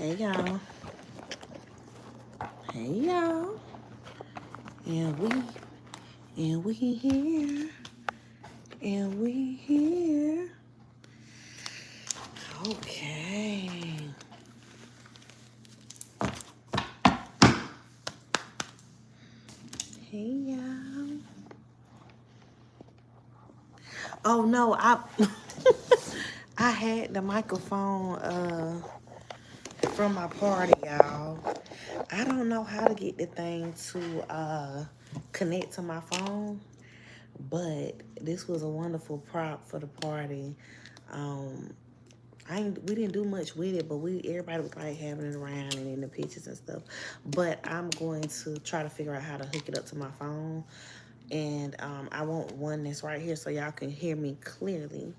Hey y'all. Hey y'all. And we here. And we here. Okay. Hey y'all. Oh no, I had the microphone from my party, y'all. I don't know how to get the thing to connect to my phone, but this was a wonderful prop for the party. Um, we didn't do much with it, but everybody was like having it around and in the pictures and stuff. But I'm going to try to figure out how to hook it up to my phone, and I want one that's right here so y'all can hear me clearly.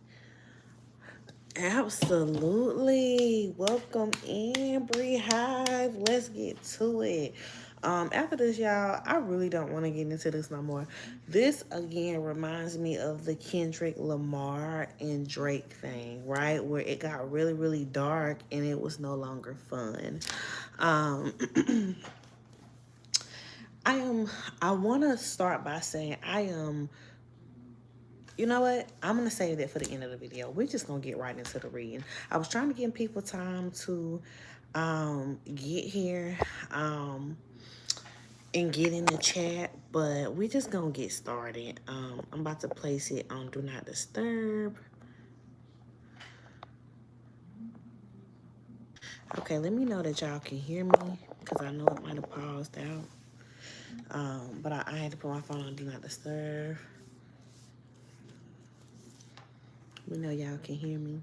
Absolutely. Welcome in, Bree Hive. Let's get to it. After this, y'all, I really don't want to get into this no more. This, again, reminds me of the Kendrick Lamar and Drake thing, right? Where it got really, really dark and it was no longer fun. Um, I want to start by saying you know what? I'm going to save that for the end of the video. We're just going to get right into the reading. I was trying to give people time to get here and get in the chat, but we're just going to get started. I'm about to place it on Do Not Disturb. Okay, let me know that y'all can hear me because I know it might have paused out. But I had to put my phone on Do Not Disturb. We know y'all can hear me.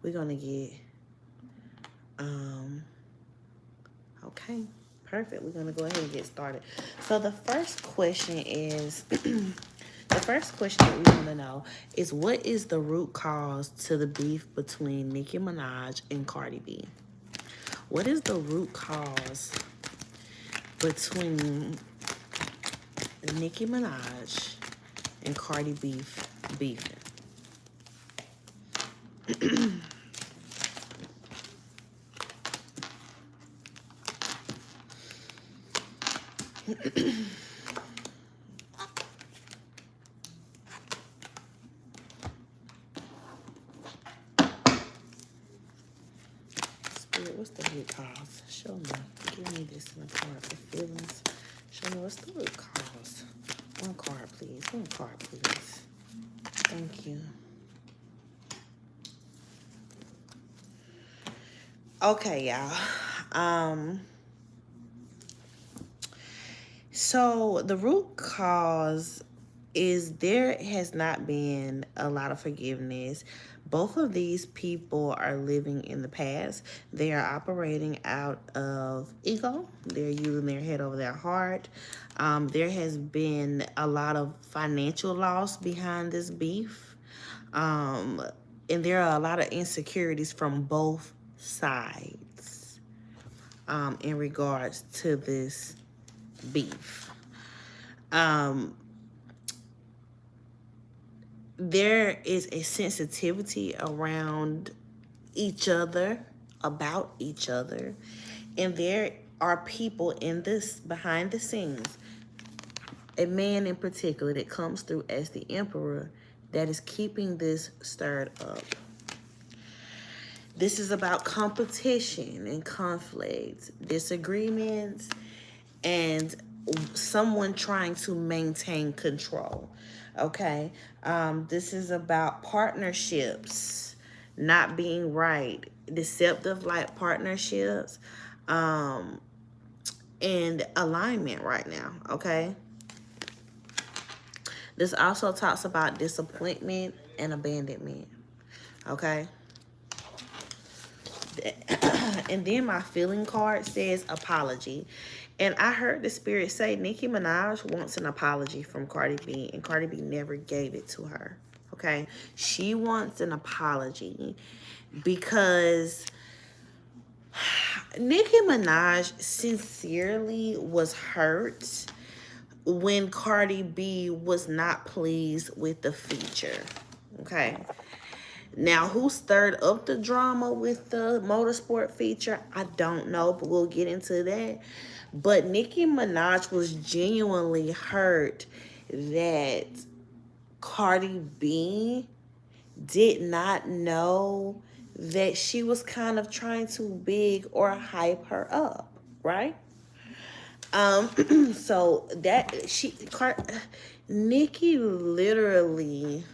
We're going to get... Okay, perfect. We're going to go ahead and get started. So the first question is, the first question that we want to know is, what is the root cause to the beef between Nicki Minaj and Cardi B? What is the root cause between Nicki Minaj and Cardi B beefing? Spirit, what's the root cause? Show me. Give me this in the card for feelings. Show me what's the root cause. One card, please. One card, please. Thank you. Okay, y'all. So the root cause is there has not been a lot of forgiveness. Both of these people are living in the past. They are operating out of ego. They're using their head over their heart. There has been a lot of financial loss behind this beef. And there are a lot of insecurities from both sides in regards to this beef. There is a sensitivity around each other, about each other, and there are people in this behind the scenes, a man in particular that comes through as the emperor that is keeping this stirred up. This is about competition and conflict, disagreements, and someone trying to maintain control. Okay, this is about partnerships not being right, deceptive like partnerships, and alignment right now. Okay, this also talks about disappointment and abandonment. Okay. And then my feeling card says apology. And I heard the spirit say Nicki Minaj wants an apology from Cardi B, and Cardi B never gave it to her. Okay? She wants an apology because Nicki Minaj sincerely was hurt when Cardi B was not pleased with the feature. Okay? Now, who stirred up the drama with the motorsport feature? I don't know, but we'll get into that. But Nicki Minaj was genuinely hurt that Cardi B did not know that she was kind of trying to big or hype her up, right? So that Nicki literally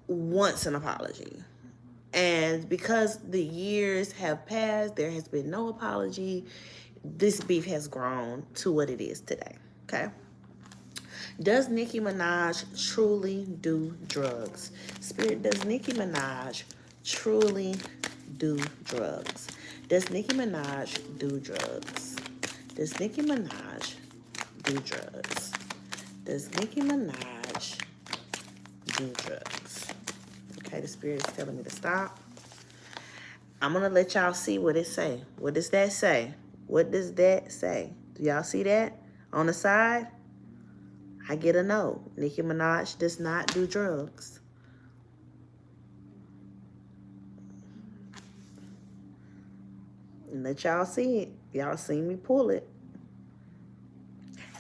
wants an apology. And because the years have passed, there has been no apology. This beef has grown to what it is today. Okay. Does Nicki Minaj truly do drugs? Spirit, does Nicki Minaj truly do drugs? Does Nicki Minaj do drugs? Does Nicki Minaj do drugs? Does Nicki Minaj do drugs? Okay, the Spirit is telling me to stop. I'm going to let y'all see what it say. What does that say? What does that say? Do y'all see that on the side? I get a no. Nicki Minaj does not do drugs. And let y'all see it. Y'all see me pull it.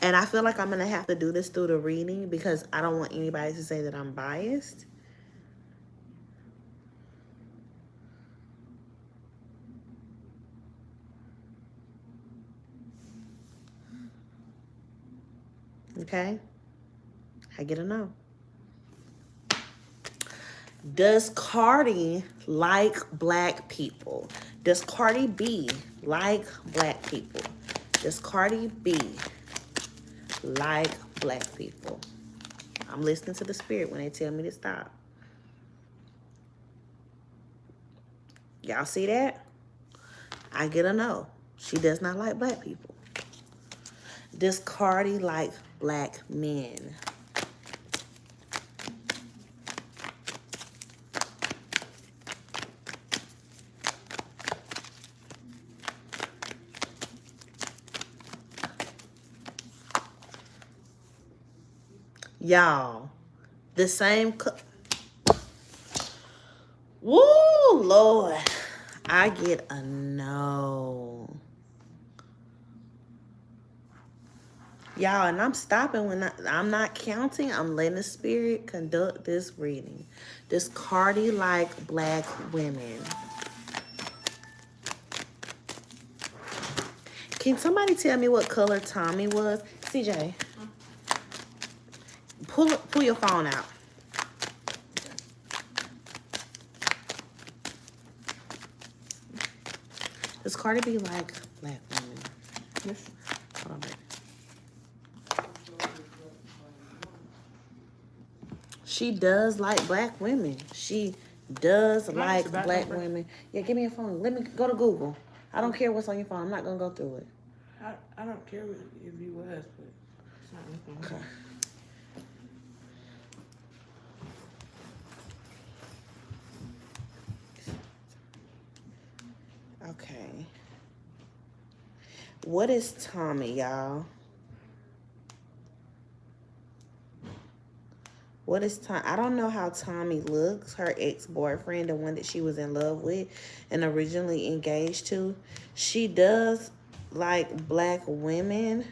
And I feel like I'm going to have to do this through the reading because I don't want anybody to say that I'm biased. Okay? I get a no. Does Cardi like black people? Does Cardi B like black people? Does Cardi B like black people? I'm listening to the Spirit when they tell me to stop. Y'all see that? I get a no. She does not like black people. Does Cardi like black men? Y'all, the same... Woo, Lord. I get a no. Y'all, and I'm stopping when I'm not counting. I'm letting the Spirit conduct this reading. Does Cardi like black women? Can somebody tell me what color Tommy was? CJ, pull your phone out. Does Cardi B like black women? Yes. Hold on, baby. She does like black women. She does like black women. Yeah, give me your phone. Let me go to Google. I don't care what's on your phone. I'm not going to go through it. I don't care if you was, but it's not anything. Okay. Okay. What is Tommy, y'all? What is Tommy? I don't know how Tommy looks. Her ex-boyfriend, the one that she was in love with and originally engaged to. She does like black women.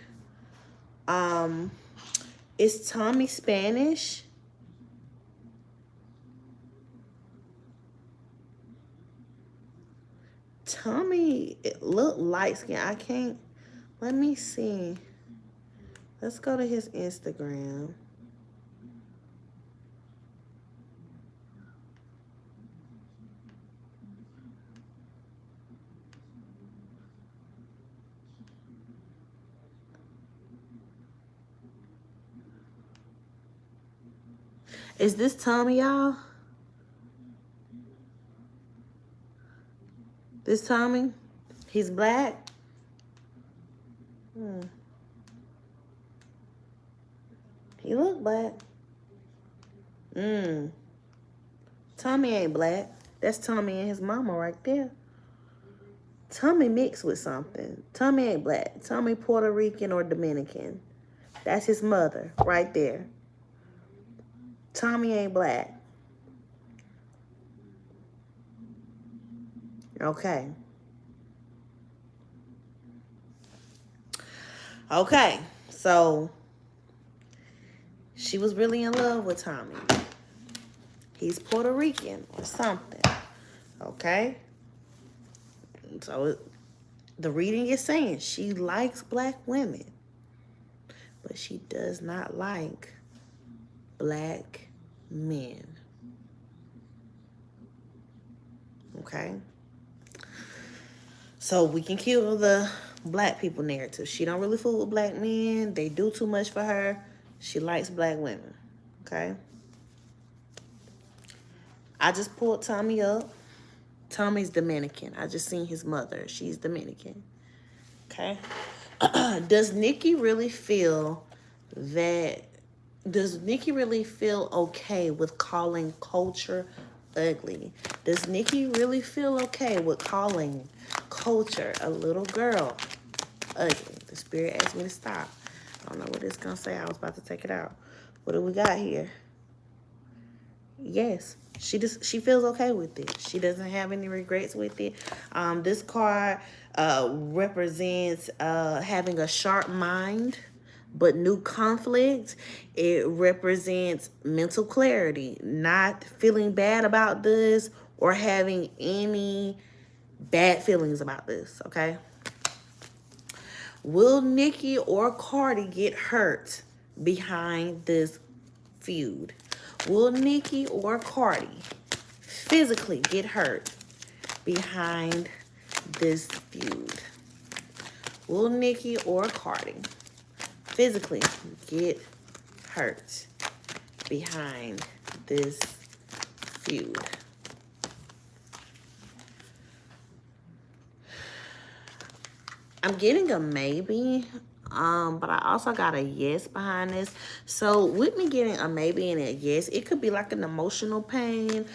Is Tommy Spanish? Tommy, it looked light skin. I can't. Let me see. Let's go to his Instagram. Is this Tommy, y'all? This Tommy? He's black? He look black. Tommy ain't black. That's Tommy and his mama right there. Tommy mixed with something. Tommy ain't black. Tommy Puerto Rican or Dominican. That's his mother right there. Tommy ain't black. Okay. Okay. So she was really in love with Tommy. He's Puerto Rican or something. Okay. So the reading is saying she likes black women, but she does not like black men. Okay. So we can kill the black people narrative. She don't really fool with black men. They do too much for her. She likes black women. Okay. I just pulled Tommy up. Tommy's Dominican. I just seen his mother. She's Dominican. Okay. Does Nicki really feel that? Does Nicki really feel okay with calling culture ugly? Does Nicki really feel okay with calling culture, a little girl, ugly? The spirit asked me to stop. I don't know what it's gonna say. I was about to take it out. What do we got here? Yes, she feels okay with it. She doesn't have any regrets with it. This card represents having a sharp mind, but new conflict. It represents mental clarity, not feeling bad about this or having any bad feelings about this. Okay. Will Nicki or Cardi get hurt behind this feud? Will Nicki or Cardi physically get hurt behind this feud? Will Nicki or Cardi physically get hurt behind this feud? I'm getting a maybe, but I also got a yes behind this. So with me getting a maybe and a yes, it could be like an emotional pain.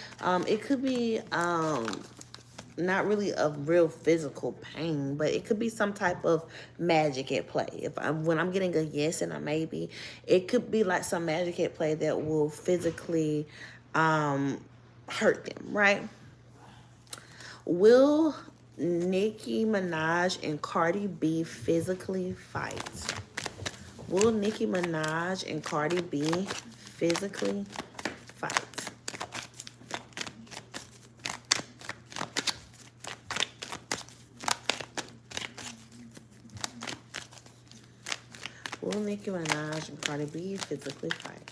It could be not really a real physical pain, but it could be some type of magic at play. When I'm getting a yes and a maybe, it could be like some magic at play that will physically hurt them, right? Will Nicki Minaj and Cardi B physically fight? Will Nicki Minaj and Cardi B physically fight? Will Nicki Minaj and Cardi B physically fight?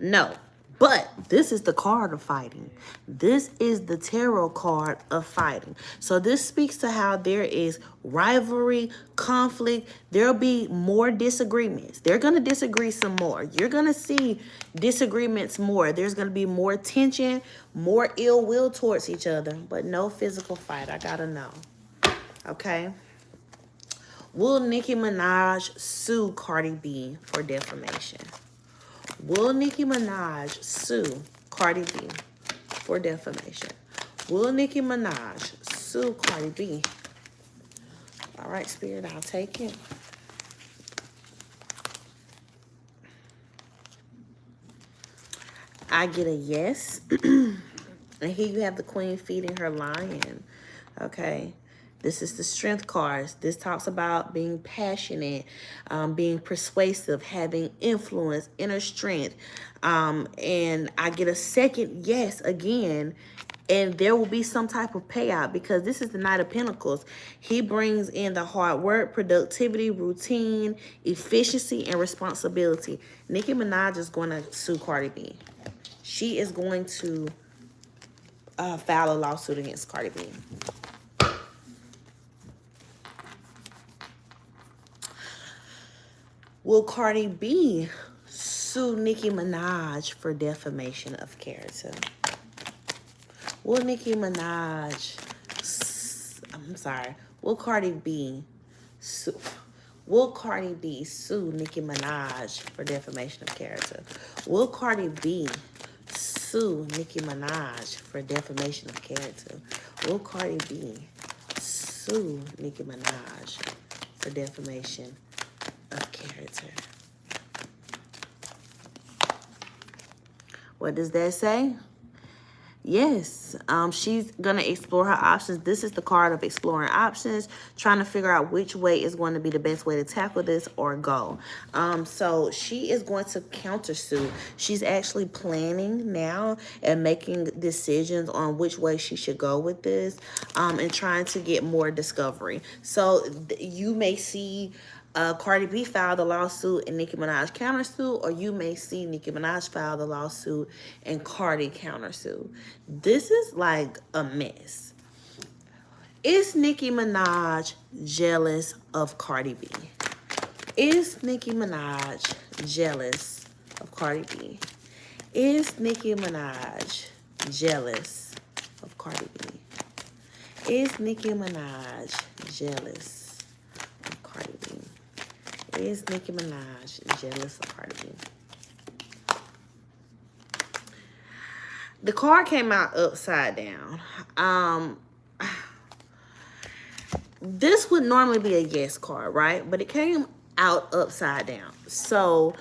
No. But this is the card of fighting. This is the tarot card of fighting. So this speaks to how there is rivalry, conflict. There'll be more disagreements. They're going to disagree some more. You're going to see disagreements more. There's going to be more tension, more ill will towards each other, but no physical fight. I got to know. Okay. Will Nicki Minaj sue Cardi B for defamation? Will Nicki Minaj sue Cardi B for defamation? Will Nicki Minaj sue Cardi B? All right, Spirit, I'll take it. I get a yes. And here you have the queen feeding her lion. Okay. This is the strength cards. This talks about being passionate, being persuasive, having influence, inner strength. And I get a second yes again. And there will be some type of payout because this is the Knight of Pentacles. He brings in the hard work, productivity, routine, efficiency, and responsibility. Nicki Minaj is going to sue Cardi B. She is going to file a lawsuit against Cardi B. Will Cardi B sue Nicki Minaj for defamation of character? Will Nicki Minaj, will Cardi B sue, will Cardi B sue Nicki Minaj for defamation of character? Will Cardi B sue Nicki Minaj for defamation of character? Will Cardi B sue Nicki Minaj for defamation of character? What does that say? Yes, she's gonna explore her options. This is the card of exploring options, trying to figure out which way is going to be the best way to tackle this or go. So she is going to countersue. She's actually planning now and making decisions on which way she should go with this, and trying to get more discovery. So you may see Cardi B filed the lawsuit and Nicki Minaj countersued, or you may see Nicki Minaj file the lawsuit and Cardi countersue. This is like a mess. Is Nicki Minaj jealous of Cardi B? Is Nicki Minaj jealous of Cardi B? Is Nicki Minaj jealous of Cardi B? Is Nicki Minaj jealous of Cardi B? Is Nicki Minaj jealous of Cardi B? The card came out upside down. This would normally be a yes card, right? But it came out upside down. So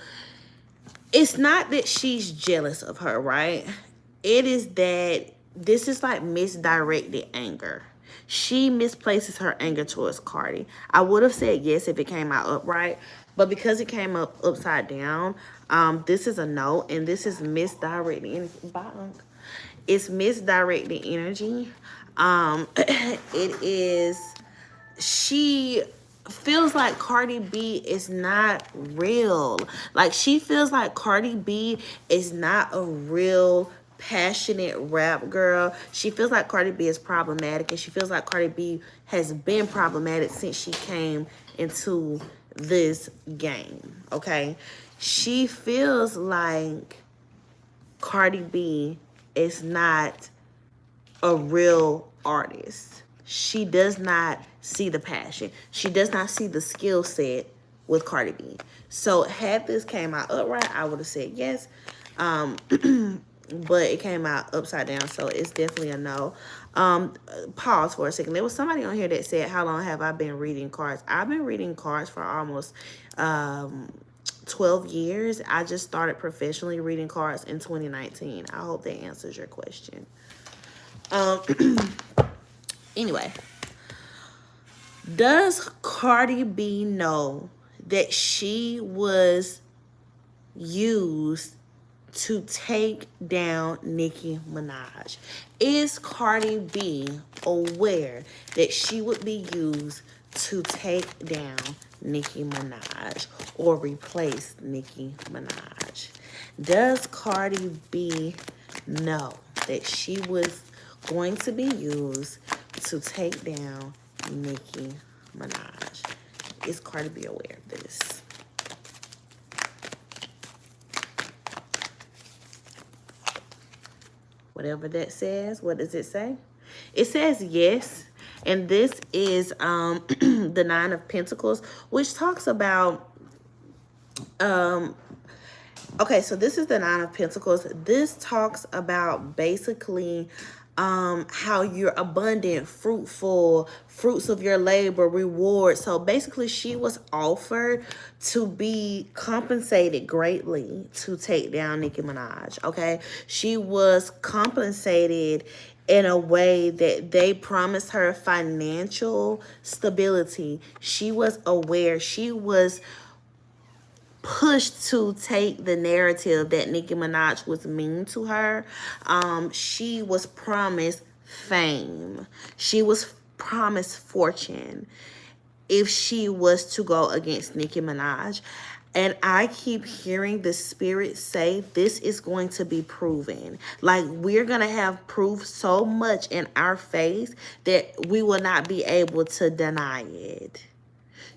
it's not that she's jealous of her, right? It is that this is like misdirected anger. She misplaces her anger towards Cardi. I would have said yes if it came out upright, but because it came up upside down, this is a no, and this is misdirected energy. It's misdirected energy. It is, she feels like Cardi B is not real. Like, she feels like Cardi B is not a real passionate rap girl. She feels like Cardi B is problematic, and she feels like Cardi B has been problematic since she came into this game, okay? She feels like Cardi B is not a real artist. She does not see the passion. She does not see the skill set with Cardi B. So had this came out upright, I would have said yes. But it came out upside down, so it's definitely a no. Pause for a second. There was somebody on here that said, how long have I been reading cards? I've been reading cards for almost 12 years. I just started professionally reading cards in 2019. I hope that answers your question. Anyway, does Cardi B know that she was used to take down Nicki Minaj? Is Cardi B aware that she would be used to take down Nicki Minaj or replace Nicki Minaj? Does Cardi B know that she was going to be used to take down Nicki Minaj? Is Cardi B aware of this? Whatever that says, what does it say? It says yes. And this is the Nine of Pentacles, which talks about okay, so this is the Nine of Pentacles. This talks about basically how you're abundant, fruitful, fruits of your labor, reward. So basically, she was offered to be compensated greatly to take down Nicki Minaj, okay? She was compensated in a way that they promised her financial stability. She was aware. She was pushed to take the narrative that Nicki Minaj was mean to her. She was promised fame. She was promised fortune if she was to go against Nicki Minaj. And I keep hearing the spirit say this is going to be proven. Like, we're going to have proof so much in our face that we will not be able to deny it.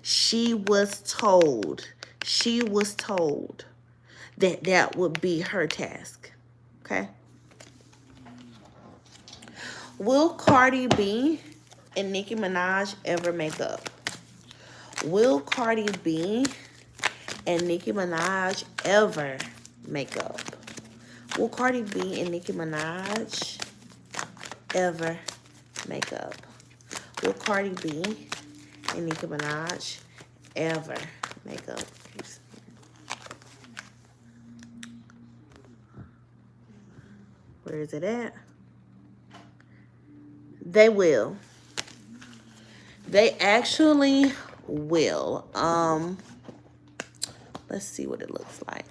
She was told that that would be her task, okay? Will Cardi B and Nicki Minaj ever make up? Will Cardi B and Nicki Minaj ever make up? Will Cardi B and Nicki Minaj ever make up? Will Cardi B and Nicki Minaj ever make up? Where is it at? They will. They actually will. Let's see what it looks like.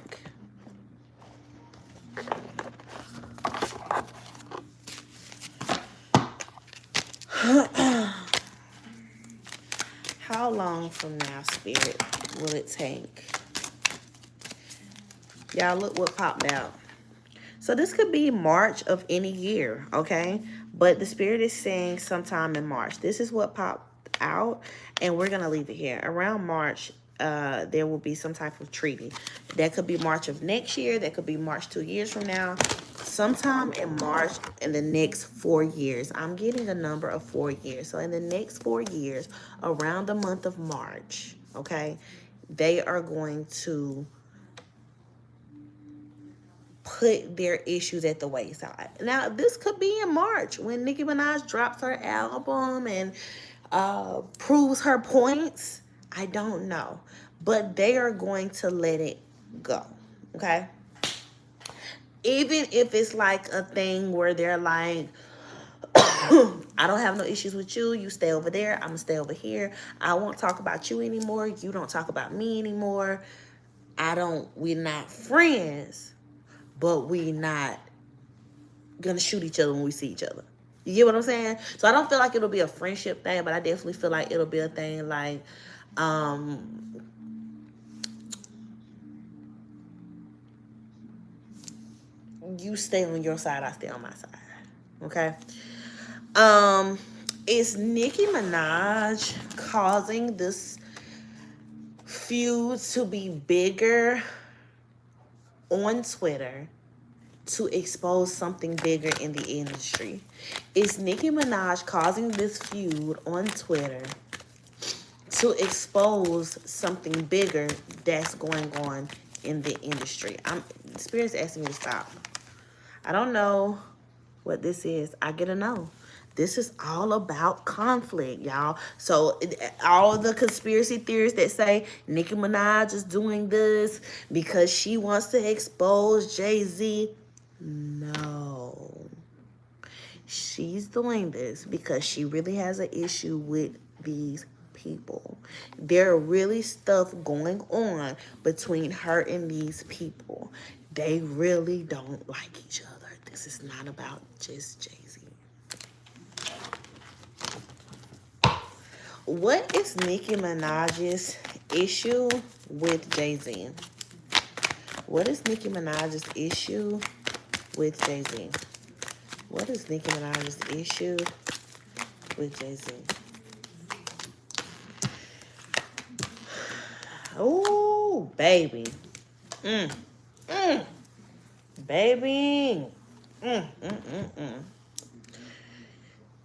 How long from now, Spirit, will it take? Y'all, look what popped out. So this could be March of any year, okay? But the Spirit is saying sometime in March. This is what popped out, and we're going to leave it here. Around March, there will be some type of treaty. That could be March of next year. That could be March 2 years from now. Sometime in March in the next 4 years. I'm getting a number of 4 years. So in the next 4 years, around the month of March, okay, they are going to put their issues at the wayside. Now, this could be in March when Nicki Minaj drops her album and proves her points. I don't know. But they are going to let it go. Okay? Even if it's like a thing where they're like, I don't have no issues with you. You stay over there. I'm going to stay over here. I won't talk about you anymore. You don't talk about me anymore. We're not friends, but we not gonna shoot each other when we see each other. You get what I'm saying? So I don't feel like it'll be a friendship thing, but I definitely feel like it'll be a thing like, you stay on your side, I stay on my side. Okay? Is Nicki Minaj causing this feud to be bigger on Twitter to expose something bigger in the industry? Is Nicki Minaj causing this feud on Twitter to expose something bigger that's going on in the industry? Spirit's asking me to stop. I don't know what this is. I get a no. This is all about conflict, y'all. So all the conspiracy theories that say Nicki Minaj is doing this because she wants to expose Jay-Z, no. She's doing this because she really has an issue with these people. There are really stuff going on between her and these people. They really don't like each other. This is not about just Jay-Z. What is Nicki Minaj's issue with Jay-Z? What is Nicki Minaj's issue with Jay-Z? What is Nicki Minaj's issue with Jay-Z? Oh, baby. Baby.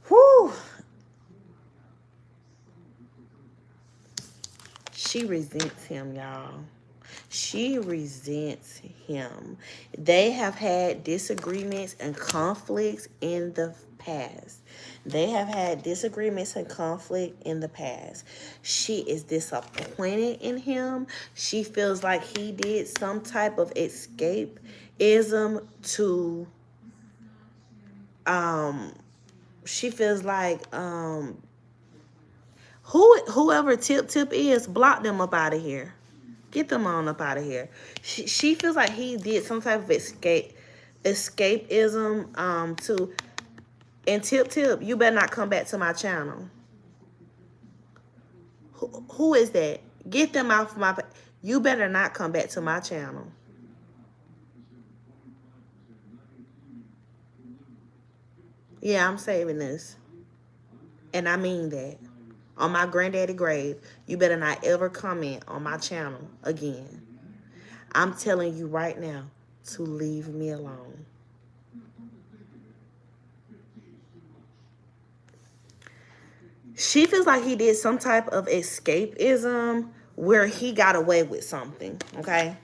Whew. She resents him, y'all. She resents him. They have had disagreements and conflicts in the past. They have had disagreements and conflict in the past. She is disappointed in him. She feels like he did some type of escapism to, she feels like, whoever Tip is, block them up out of here. Get them on up out of here. She feels like he did some type of escapism to. And Tip, you better not come back to my channel. Who is that? Get them off my. You better not come back to my channel. Yeah, I'm saving this, and I mean that. On my granddaddy grave, you better not ever comment on my channel again. I'm telling you right now to leave me alone. She feels like he did some type of escapism where he got away with something, okay?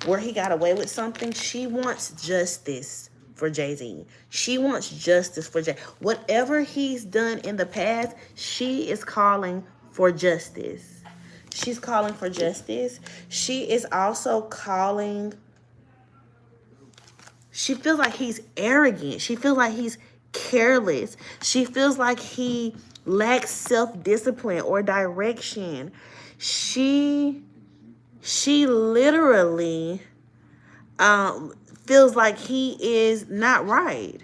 Where he got away with something. She wants justice for Jay-Z. She wants justice for Jay. Whatever he's done in the past, she is calling for justice. She's calling for justice. She is also calling She feels like he's arrogant. She feels like he's careless. She feels like he lacks self-discipline or direction. She literally feels like he is not right.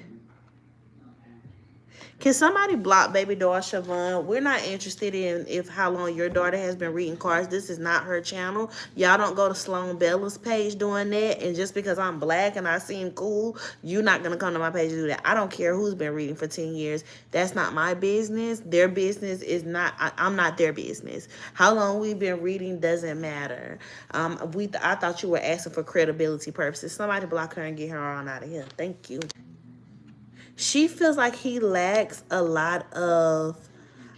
Can somebody block baby daughter Siobhan? We're not interested in if how long your daughter has been reading cards. This is not her channel. Y'all don't go to Sloan Bella's page doing that. And just because I'm black and I seem cool, you're not going to come to my page and do that. I don't care who's been reading for 10 years. That's not my business. Their business is not, I'm not their business. How long we've been reading doesn't matter. I thought you were asking for credibility purposes. Somebody block her and get her on out of here. Thank you. She feels like he lacks a lot of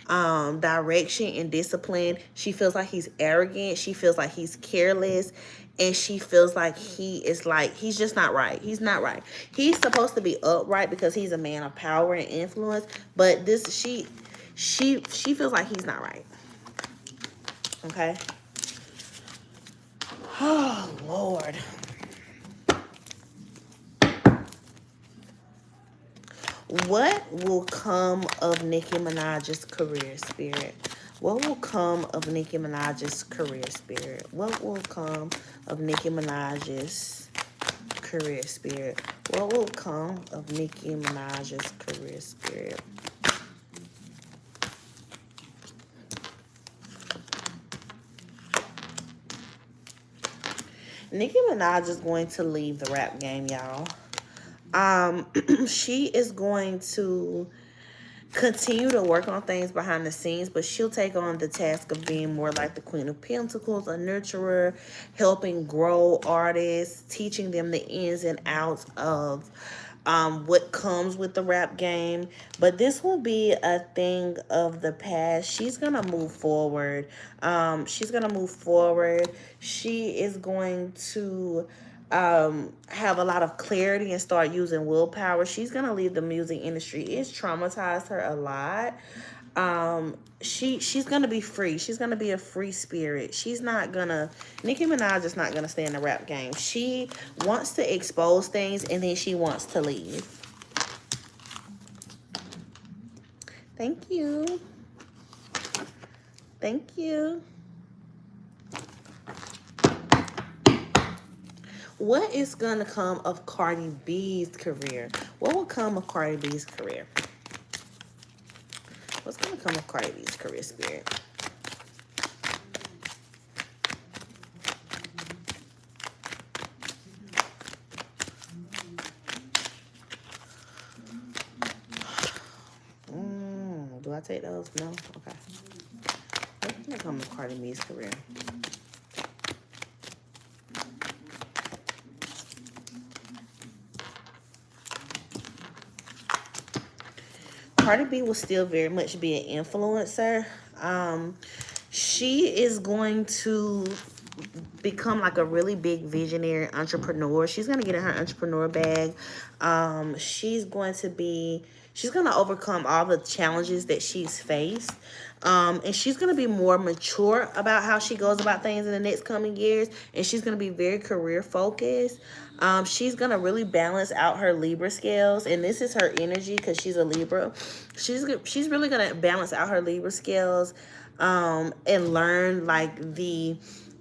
direction and discipline. She feels like he's arrogant. She feels like he's careless. And she feels like he's just not right. He's not right. He's supposed to be upright because he's a man of power and influence. But she feels like he's not right. Okay? Oh, Lord. What will come of Nicki Minaj's career, Spirit? What will come of Nicki Minaj's career, Spirit? What will come of Nicki Minaj's career, Spirit? What will come of Nicki Minaj's career, Spirit? Nicki Minaj is going to leave the rap game, y'all. She is going to continue to work on things behind the scenes, but she'll take on the task of being more like the Queen of Pentacles, a nurturer, helping grow artists, teaching them the ins and outs of what comes with the rap game. But this will be a thing of the past. She's gonna move forward. She's gonna move forward. She is going to have a lot of clarity and start using willpower. She's gonna leave the music industry. It's traumatized her a lot. She's gonna be free. She's gonna be a free spirit. Nicki Minaj is not gonna stay in the rap game. She wants to expose things and then she wants to leave. Thank you. Thank you. What is gonna come of Cardi B's career? What will come of Cardi B's career? What's gonna come of Cardi B's career, Spirit? Do I take those? No? Okay. What's gonna come of Cardi B's career? Cardi B will still very much be an influencer. She is going to become like a really big visionary entrepreneur. She's going to get in her entrepreneur bag. She's going to overcome all the challenges that she's faced. And she's going to be more mature about how she goes about things in the next coming years. And she's going to be very career focused. She's going to really balance out her Libra scales. And this is her energy because she's a Libra. She's really going to balance out her Libra scales and learn like the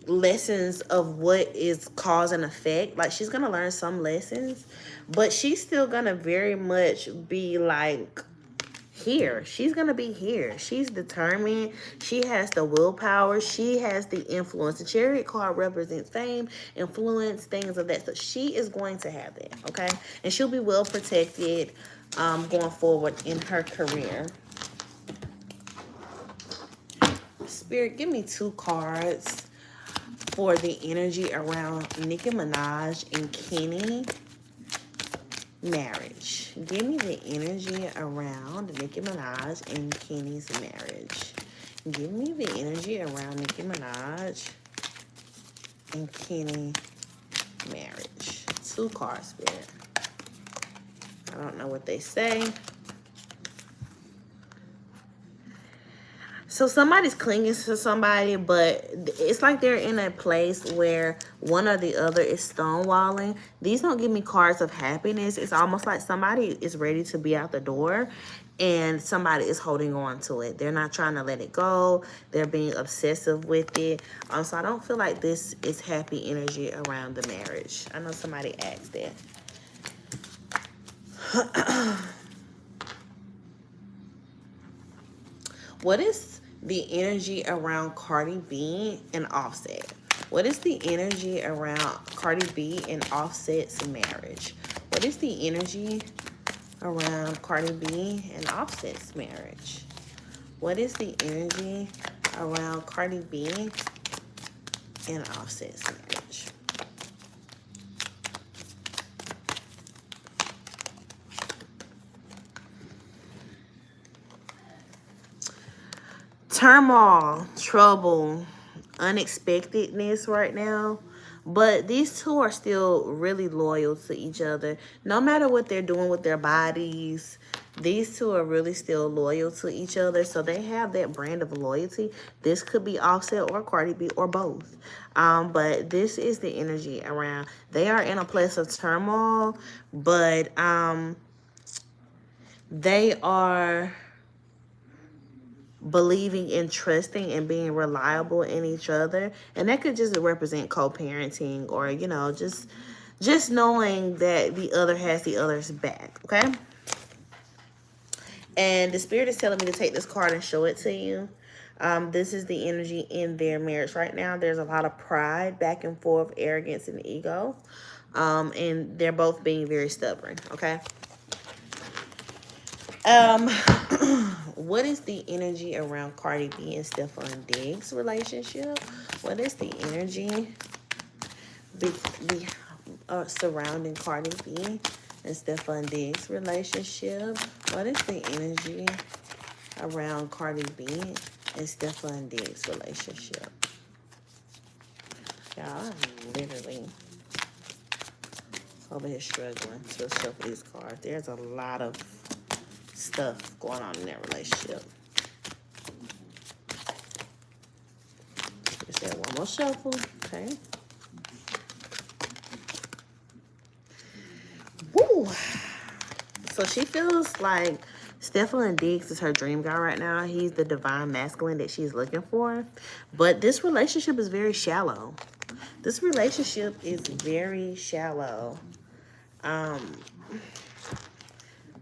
lessons of what is cause and effect. Like she's going to learn some lessons. But she's still going to very much be like here. She's going to be here. She's determined. She has the willpower. She has the influence. The Chariot card represents fame, influence, things of that. So she is going to have that, okay? And she'll be well protected going forward in her career. Spirit, give me 2 cards for the energy around Nicki Minaj and Kenny marriage. Give me the energy around Nicki Minaj and Kenny's marriage. Give me the energy around Nicki Minaj and Kenny marriage. 2 cards, Spirit. I don't know what they say. So somebody's clinging to somebody, but it's like they're in a place where one or the other is stonewalling. These don't give me cards of happiness. It's almost like somebody is ready to be out the door and somebody is holding on to it. They're not trying to let it go. They're being obsessive with it. So I don't feel like this is happy energy around the marriage. I know somebody asked that. What is the energy around Cardi B and Offset? What is the energy around Cardi B and Offset's marriage? What is the energy around Cardi B and Offset's marriage? What is the energy around Cardi B and Offset's marriage? Turmoil, trouble, unexpectedness right now. But these two are still really loyal to each other. No matter what they're doing with their bodies, these two are really still loyal to each other. So they have that brand of loyalty. This could be Offset or Cardi B or both. But this is the energy around. They are in a place of turmoil, but they are believing and trusting and being reliable in each other, and that could just represent co-parenting, or just knowing that the other has the other's back. Okay, and the spirit is telling me to take this card and show it to you. This is the energy in their marriage right now. There's a lot of pride, back and forth, arrogance, and ego, and they're both being very stubborn. Okay. What is the energy around Cardi B and Stephon Diggs relationship? What is the energy surrounding Cardi B and Stephon Diggs relationship? What is the energy around Cardi B and Stephon Diggs relationship? Y'all, I'm literally over here struggling to shuffle these cards. There's a lot of stuff going on in that relationship. Just that one more shuffle, okay? Woo! So she feels like Stephon Diggs is her dream guy right now. He's the divine masculine that she's looking for. But this relationship is very shallow. This relationship is very shallow.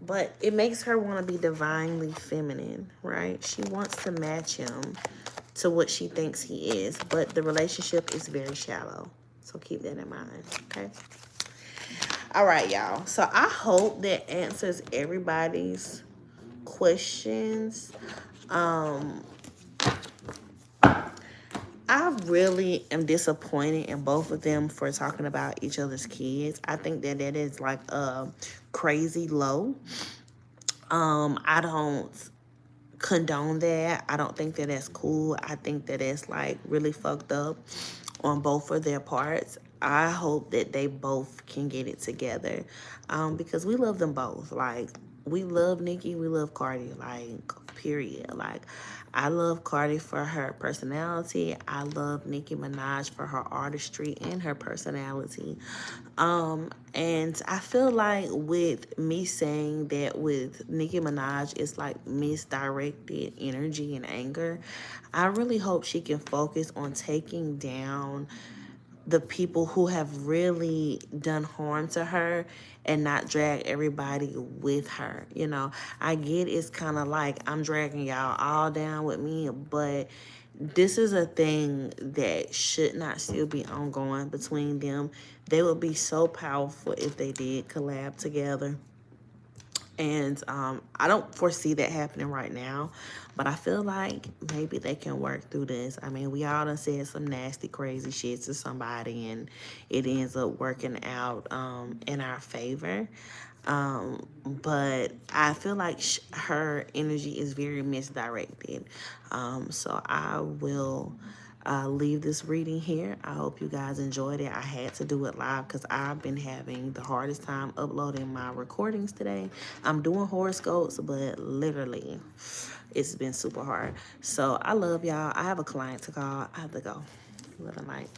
But it makes her want to be divinely feminine, right? She wants to match him to what she thinks he is. But the relationship is very shallow. So keep that in mind, okay? All right, y'all. So I hope that answers everybody's questions. I really am disappointed in both of them for talking about each other's kids. I think that is like a crazy low. I don't condone that. I don't think that that's cool. I think that it's like really fucked up on both of their parts. I hope that they both can get it together, because we love them both. Like, we love Nicki, we love Cardi, like, period. Like, I love Cardi for her personality. I love Nicki Minaj for her artistry and her personality. And I feel like with me saying that with Nicki Minaj, it's like misdirected energy and anger. I really hope she can focus on taking down the people who have really done harm to her and not drag everybody with her. You know, I get it's kind of like I'm dragging y'all all down with me, but this is a thing that should not still be ongoing between them. They would be so powerful if they did collab together. And I don't foresee that happening right now, but I feel like maybe they can work through this. I mean, we all done said some nasty, crazy shit to somebody, and it ends up working out in our favor. But I feel like her energy is very misdirected. So I will leave this reading here. I hope you guys enjoyed it. I had to do it live because I've been having the hardest time uploading my recordings today. I'm doing horoscopes, but literally, it's been super hard. So I love y'all. I have a client to call. I have to go. Little night.